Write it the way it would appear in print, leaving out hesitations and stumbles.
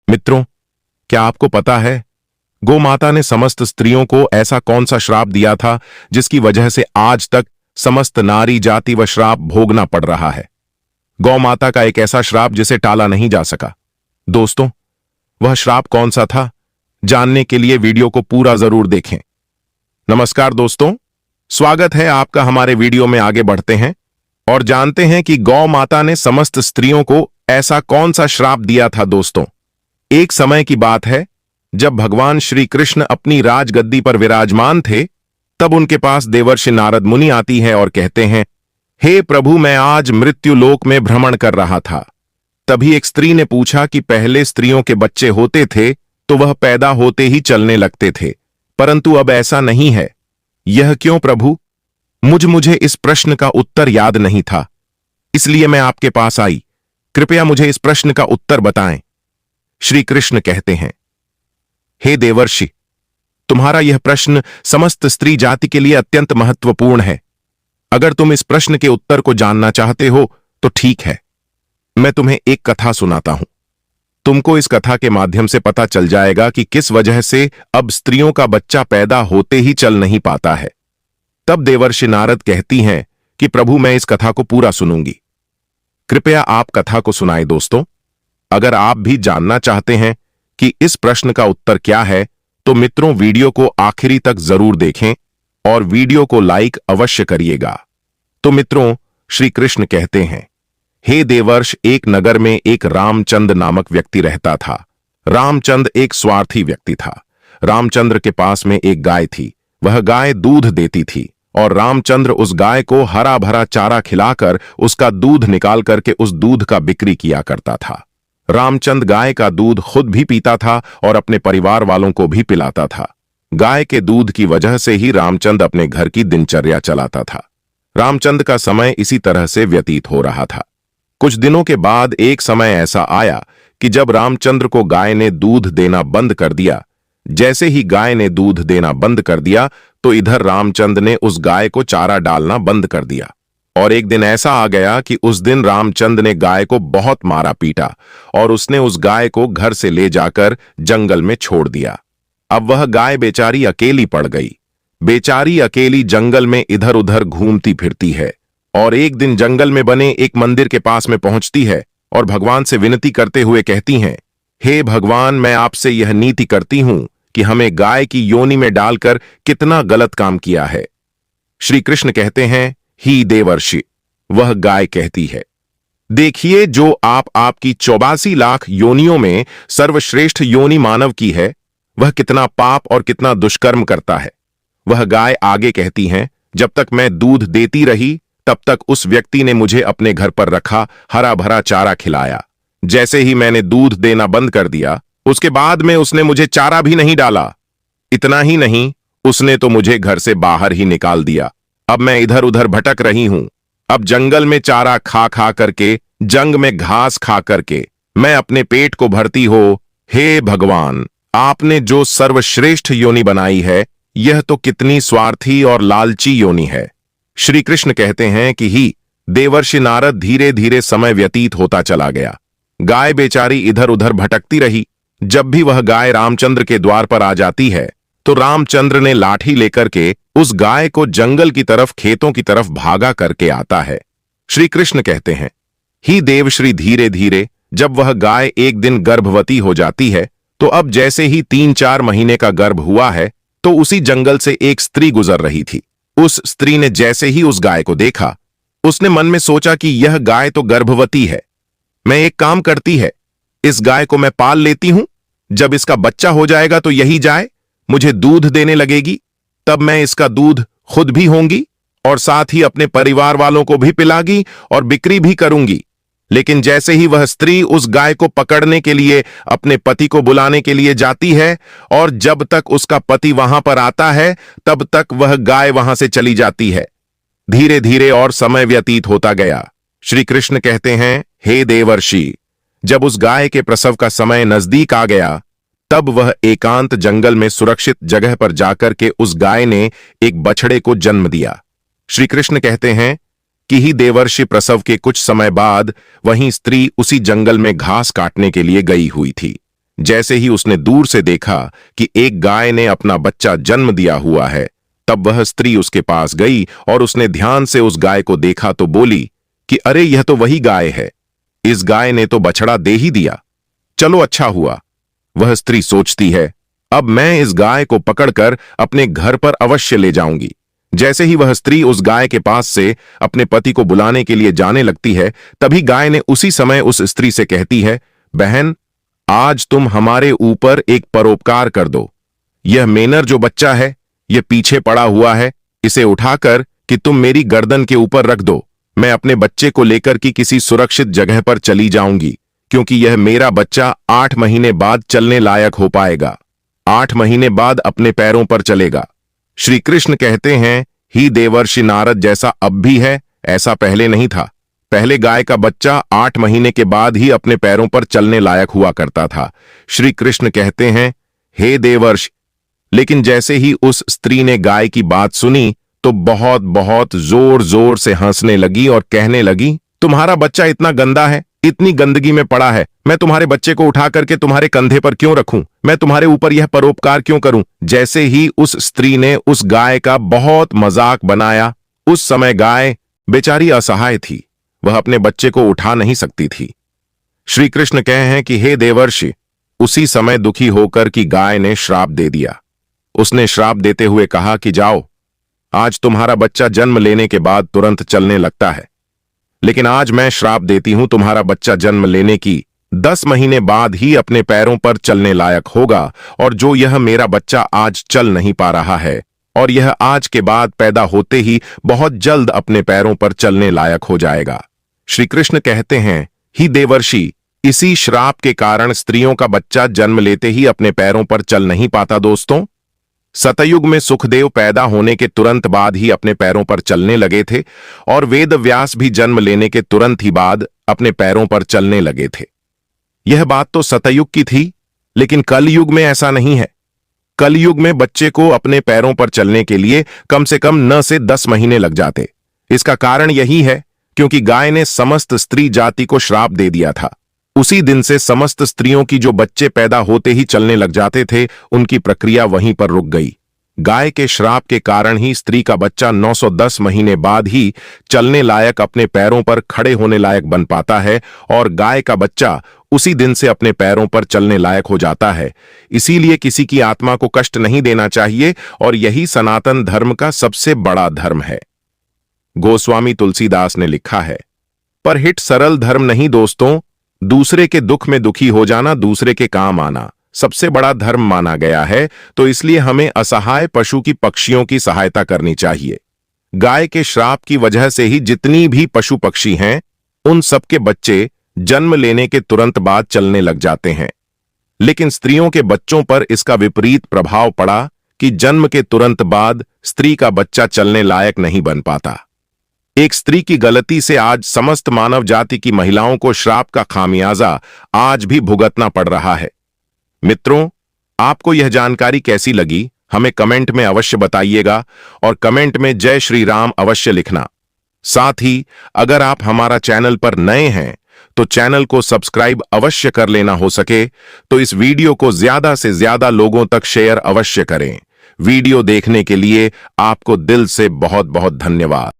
मित्रों, क्या आपको पता है गौ माता ने समस्त स्त्रियों को ऐसा कौन सा श्राप दिया था जिसकी वजह से आज तक समस्त नारी जाति व श्राप भोगना पड़ रहा है। गौ माता का एक ऐसा श्राप जिसे टाला नहीं जा सका। दोस्तों, वह श्राप कौन सा था? जानने के लिए वीडियो को पूरा जरूर देखें। नमस्कार दोस्तों, स्वागत है आपका हमारे वीडियो में। आगे बढ़ते हैं और जानते हैं कि गौ माता ने समस्त स्त्रियों को ऐसा कौन सा श्राप दिया था। दोस्तों, एक समय की बात है जब भगवान श्री कृष्ण अपनी राजगद्दी पर विराजमान थे, तब उनके पास देवर्षि नारद मुनि आती है और कहते हैं, हे प्रभु, मैं आज मृत्यु लोक में भ्रमण कर रहा था। तभी एक स्त्री ने पूछा कि पहले स्त्रियों के बच्चे होते थे तो वह पैदा होते ही चलने लगते थे, परंतु अब ऐसा नहीं है। यह क्यों प्रभु? मुझे इस प्रश्न का उत्तर याद नहीं था, इसलिए मैं आपके पास आई। कृपया मुझे इस प्रश्न का उत्तर बताएं। श्री कृष्ण कहते हैं, हे देवर्षि, तुम्हारा यह प्रश्न समस्त स्त्री जाति के लिए अत्यंत महत्वपूर्ण है। अगर तुम इस प्रश्न के उत्तर को जानना चाहते हो तो ठीक है, मैं तुम्हें एक कथा सुनाता हूं। तुमको इस कथा के माध्यम से पता चल जाएगा कि किस वजह से अब स्त्रियों का बच्चा पैदा होते ही चल नहीं पाता है। तब देवर्षि नारद कहती हैं कि प्रभु, मैं इस कथा को पूरा सुनूंगी। कृपया आप कथा को सुनाएं। दोस्तों, अगर आप भी जानना चाहते हैं कि इस प्रश्न का उत्तर क्या है, तो मित्रों वीडियो को आखिरी तक जरूर देखें और वीडियो को लाइक अवश्य करिएगा। तो मित्रों, श्री कृष्ण कहते हैं, हे देवर्ष, एक नगर में एक रामचंद्र नामक व्यक्ति रहता था। रामचंद्र एक स्वार्थी व्यक्ति था। रामचंद्र के पास में एक गाय थी। वह गाय दूध देती थी और रामचंद्र उस गाय को हरा भरा चारा खिलाकर उसका दूध निकाल करके उस दूध का बिक्री किया करता था। रामचंद्र गाय का दूध खुद भी पीता था और अपने परिवार वालों को भी पिलाता था। गाय के दूध की वजह से ही रामचंद्र अपने घर की दिनचर्या चलाता था। रामचंद्र का समय इसी तरह से व्यतीत हो रहा था। कुछ दिनों के बाद एक समय ऐसा आया कि जब रामचंद्र को गाय ने दूध देना बंद कर दिया। जैसे ही गाय ने दूध देना बंद कर दिया तो इधर रामचंद्र ने उस गाय को चारा डालना बंद कर दिया। और एक दिन ऐसा आ गया कि उस दिन रामचंद्र ने गाय को बहुत मारा पीटा और उसने उस गाय को घर से ले जाकर जंगल में छोड़ दिया। अब वह गाय बेचारी अकेली पड़ गई। बेचारी अकेली जंगल में इधर उधर घूमती फिरती है और एक दिन जंगल में बने एक मंदिर के पास में पहुंचती है और भगवान से विनती करते हुए कहती हैं, हे भगवान, मैं आपसे यह नीति करती हूं कि हमें गाय की योनि में डालकर कितना गलत काम किया है। श्री कृष्ण कहते हैं, ही देवर्षि। वह गाय कहती है, देखिए, जो आपकी 84 लाख योनियों में सर्वश्रेष्ठ योनि मानव की है, वह कितना पाप और कितना दुष्कर्म करता है। वह गाय आगे कहती हैं, जब तक मैं दूध देती रही तब तक उस व्यक्ति ने मुझे अपने घर पर रखा, हरा भरा चारा खिलाया। जैसे ही मैंने दूध देना बंद कर दिया, उसके बाद में उसने मुझे चारा भी नहीं डाला। इतना ही नहीं, उसने तो मुझे घर से बाहर ही निकाल दिया। अब मैं इधर उधर भटक रही हूं। अब जंगल में चारा खा खा करके, जंग में घास खा करके मैं अपने पेट को भरती हो। हे भगवान, आपने जो सर्वश्रेष्ठ योनि बनाई है, यह तो कितनी स्वार्थी और लालची योनि है। श्री कृष्ण कहते हैं कि ही देवर्षि नारद, धीरे धीरे समय व्यतीत होता चला गया। गाय बेचारी इधर उधर भटकती रही। जब भी वह गाय रामचंद्र के द्वार पर आ जाती है तो रामचंद्र ने लाठी लेकर के उस गाय को जंगल की तरफ, खेतों की तरफ भागा करके आता है। श्री कृष्ण कहते हैं, ही देवश्री, धीरे धीरे जब वह गाय एक दिन गर्भवती हो जाती है, तो अब जैसे ही 3-4 महीने का गर्भ हुआ है तो उसी जंगल से एक स्त्री गुजर रही थी। उस स्त्री ने जैसे ही उस गाय को देखा, उसने मन में सोचा कि यह गाय तो गर्भवती है। मैं एक काम करती है, इस गाय को मैं पाल लेती हूं। जब इसका बच्चा हो जाएगा तो यही जाए मुझे दूध देने लगेगी। तब मैं इसका दूध खुद भी होंगी और साथ ही अपने परिवार वालों को भी पिलागी और बिक्री भी करूंगी। लेकिन जैसे ही वह स्त्री उस गाय को पकड़ने के लिए अपने पति को बुलाने के लिए जाती है और जब तक उसका पति वहां पर आता है तब तक वह गाय वहां से चली जाती है। धीरे धीरे और समय व्यतीत होता गया। श्री कृष्ण कहते हैं, हे देवर्षि, जब उस गाय के प्रसव का समय नजदीक आ गया, तब वह एकांत जंगल में सुरक्षित जगह पर जाकर के उस गाय ने एक बछड़े को जन्म दिया। श्री कृष्ण कहते हैं कि ही देवर्षि, प्रसव के कुछ समय बाद वहीं स्त्री उसी जंगल में घास काटने के लिए गई हुई थी। जैसे ही उसने दूर से देखा कि एक गाय ने अपना बच्चा जन्म दिया हुआ है, तब वह स्त्री उसके पास गई और उसने ध्यान से उस गाय को देखा तो बोली कि अरे यह तो वही गाय है, इस गाय ने तो बछड़ा दे ही दिया। चलो अच्छा हुआ। वह स्त्री सोचती है, अब मैं इस गाय को पकड़कर अपने घर पर अवश्य ले जाऊंगी। जैसे ही वह स्त्री उस गाय के पास से अपने पति को बुलाने के लिए जाने लगती है, तभी गाय ने उसी समय उस स्त्री से कहती है, बहन, आज तुम हमारे ऊपर एक परोपकार कर दो। यह मेनर जो बच्चा है, यह पीछे पड़ा हुआ है, इसे उठाकर कि तुम मेरी गर्दन के ऊपर रख दो। मैं अपने बच्चे को लेकर कि किसी सुरक्षित जगह पर चली जाऊंगी, क्योंकि यह मेरा बच्चा 8 महीने बाद चलने लायक हो पाएगा, 8 महीने बाद अपने पैरों पर चलेगा। श्री कृष्ण कहते हैं, ही देवर्षि नारद, जैसा अब भी है ऐसा पहले नहीं था। पहले गाय का बच्चा 8 महीने के बाद ही अपने पैरों पर चलने लायक हुआ करता था। श्री कृष्ण कहते हैं, हे देवर्षि, लेकिन जैसे ही उस स्त्री ने गाय की बात सुनी तो बहुत बहुत जोर जोर से हंसने लगी और कहने लगी, तुम्हारा बच्चा इतना गंदा है, इतनी गंदगी में पड़ा है, मैं तुम्हारे बच्चे को उठा करके तुम्हारे कंधे पर क्यों रखूं? मैं तुम्हारे ऊपर यह परोपकार क्यों करूं? जैसे ही उस स्त्री ने उस गाय का बहुत मजाक बनाया, उस समय गाय बेचारी असहाय थी, वह अपने बच्चे को उठा नहीं सकती थी। श्री कृष्ण कहे हैं कि हे देवर्षि, उसी समय दुखी होकर की गाय ने श्राप दे दिया। उसने श्राप देते हुए कहा कि जाओ, आज तुम्हारा बच्चा जन्म लेने के बाद तुरंत चलने लगता है, लेकिन आज मैं श्राप देती हूं, तुम्हारा बच्चा जन्म लेने की 10 महीने बाद ही अपने पैरों पर चलने लायक होगा, और जो यह मेरा बच्चा आज चल नहीं पा रहा है और यह आज के बाद पैदा होते ही बहुत जल्द अपने पैरों पर चलने लायक हो जाएगा। श्री कृष्ण कहते हैं, ही देवर्षि, इसी श्राप के कारण स्त्रियों का बच्चा जन्म लेते ही अपने पैरों पर चल नहीं पाता। दोस्तों, सतयुग में सुखदेव पैदा होने के तुरंत बाद ही अपने पैरों पर चलने लगे थे और वेद व्यास भी जन्म लेने के तुरंत ही बाद अपने पैरों पर चलने लगे थे। यह बात तो सतयुग की थी, लेकिन कलयुग में ऐसा नहीं है। कलयुग में बच्चे को अपने पैरों पर चलने के लिए कम से कम 9 से 10 महीने लग जाते। इसका कारण यही है क्योंकि गाय ने समस्त स्त्री जाति को श्राप दे दिया था। उसी दिन से समस्त स्त्रियों की जो बच्चे पैदा होते ही चलने लग जाते थे, उनकी प्रक्रिया वहीं पर रुक गई। गाय के श्राप के कारण ही स्त्री का बच्चा 910 महीने बाद ही चलने लायक, अपने पैरों पर खड़े होने लायक बन पाता है और गाय का बच्चा उसी दिन से अपने पैरों पर चलने लायक हो जाता है। इसीलिए किसी की आत्मा को कष्ट नहीं देना चाहिए और यही सनातन धर्म का सबसे बड़ा धर्म है। गोस्वामी तुलसीदास ने लिखा है, पर हिट सरल धर्म नहीं दोस्तों, दूसरे के दुख में दुखी हो जाना, दूसरे के काम आना सबसे बड़ा धर्म माना गया है। तो इसलिए हमें असहाय पशु की, पक्षियों की सहायता करनी चाहिए। गाय के श्राप की वजह से ही जितनी भी पशु पक्षी हैं, उन सबके बच्चे जन्म लेने के तुरंत बाद चलने लग जाते हैं। लेकिन स्त्रियों के बच्चों पर इसका विपरीत प्रभाव पड़ा कि जन्म के तुरंत बाद स्त्री का बच्चा चलने लायक नहीं बन पाता। एक स्त्री की गलती से आज समस्त मानव जाति की महिलाओं को श्राप का खामियाजा आज भी भुगतना पड़ रहा है। मित्रों, आपको यह जानकारी कैसी लगी, हमें कमेंट में अवश्य बताइएगा और कमेंट में जय श्री राम अवश्य लिखना। साथ ही अगर आप हमारा चैनल पर नए हैं तो चैनल को सब्सक्राइब अवश्य कर लेना, हो सके तो इस वीडियो को ज्यादा से ज्यादा लोगों तक शेयर अवश्य करें। वीडियो देखने के लिए आपको दिल से बहुत बहुत धन्यवाद।